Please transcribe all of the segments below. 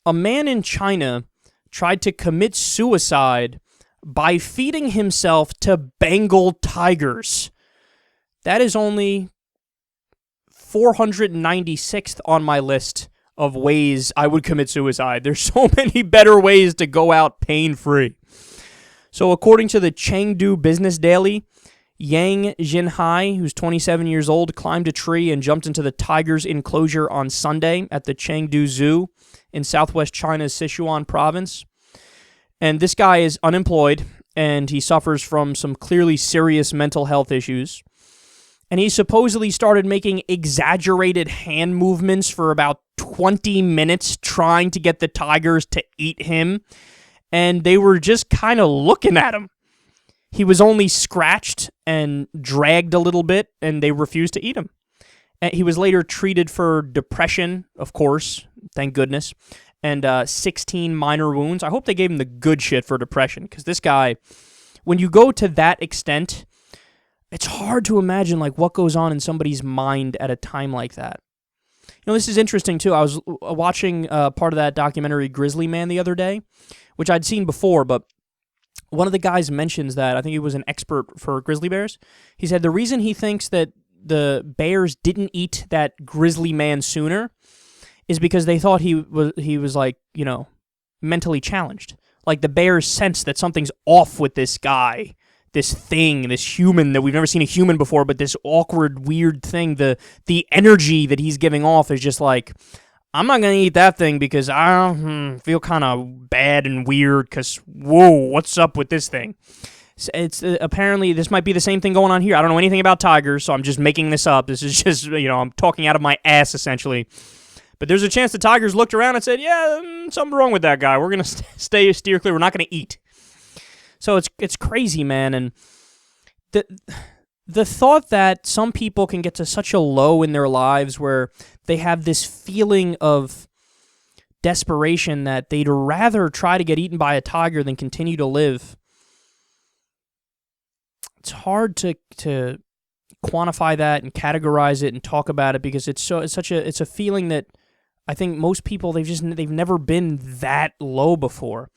a man in China tried to commit suicide by feeding himself to Bengal tigers. That is only 496th on my list of ways I would commit suicide. There's so many better ways to go out pain-free. So according to the Chengdu Business Daily, Yang Jinhai, who's 27 years old, climbed a tree and jumped into the tiger's enclosure on Sunday at the Chengdu Zoo in southwest China's Sichuan province. And this guy is unemployed, and he suffers from some clearly serious mental health issues. And he supposedly started making exaggerated hand movements for about 20 minutes trying to get the tigers to eat him, and they were just kind of looking at him. He was only scratched and dragged a little bit, and they refused to eat him. And he was later treated for depression, of course, thank goodness, and 16 minor wounds. I hope they gave him the good shit for depression, because this guy, when you go to that extent, it's hard to imagine like what goes on in somebody's mind at a time like that. You know, this is interesting, too. I was watching part of that documentary Grizzly Man the other day, which I'd seen before, but one of the guys mentions that, I think he was an expert for grizzly bears. He said the reason he thinks that the bears didn't eat that grizzly man sooner is because they thought he was like, you know, mentally challenged. Like the bears sense that something's off with this guy, this thing, this human that we've never seen a human before, but this awkward, weird thing, the energy that he's giving off is just like, I'm not going to eat that thing because I feel kind of bad and weird because, whoa, what's up with this thing? It's apparently, this might be the same thing going on here. I don't know anything about tigers, so I'm just making this up. This is just, you know, I'm talking out of my ass, essentially. But there's a chance the tigers looked around and said, yeah, something wrong with that guy. We're going to steer clear. We're not going to eat. So it's crazy, man. And the thought that some people can get to such a low in their lives where they have this feeling of desperation that they'd rather try to get eaten by a tiger than continue to live. It's hard to quantify that and categorize it and talk about it because it's a feeling that I think most people they've never been that low before.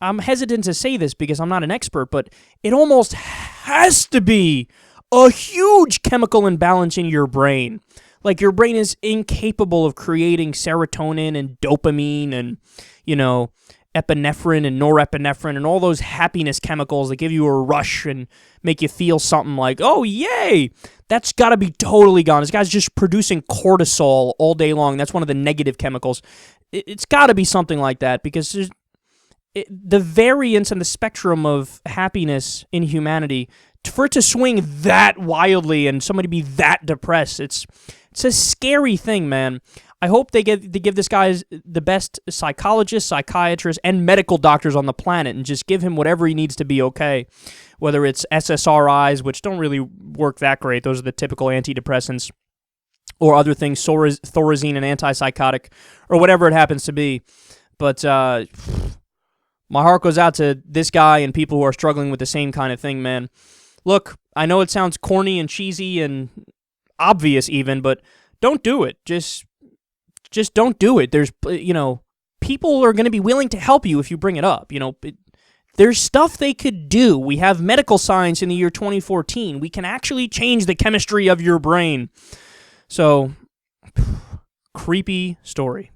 I'm hesitant to say this because I'm not an expert, but it almost has to be a huge chemical imbalance in your brain. Like your brain is incapable of creating serotonin and dopamine and, you know, epinephrine and norepinephrine and all those happiness chemicals that give you a rush and make you feel something like, oh, yay! That's got to be totally gone. This guy's just producing cortisol all day long. That's one of the negative chemicals. It's got to be something like that because the variance and the spectrum of happiness in humanity, for it to swing that wildly and somebody be that depressed, it's a scary thing, man. I hope they give this guy the best psychologists, psychiatrists, and medical doctors on the planet and just give him whatever he needs to be okay. Whether it's SSRIs, which don't really work that great. Those are the typical antidepressants. Or other things, Thorazine and antipsychotic, or whatever it happens to be. But my heart goes out to this guy and people who are struggling with the same kind of thing, man. Look, I know it sounds corny and cheesy and obvious even, but don't do it. Just don't do it. There's, you know, people are going to be willing to help you if you bring it up. You know, there's stuff they could do. We have medical science in the year 2014. We can actually change the chemistry of your brain. So, creepy story.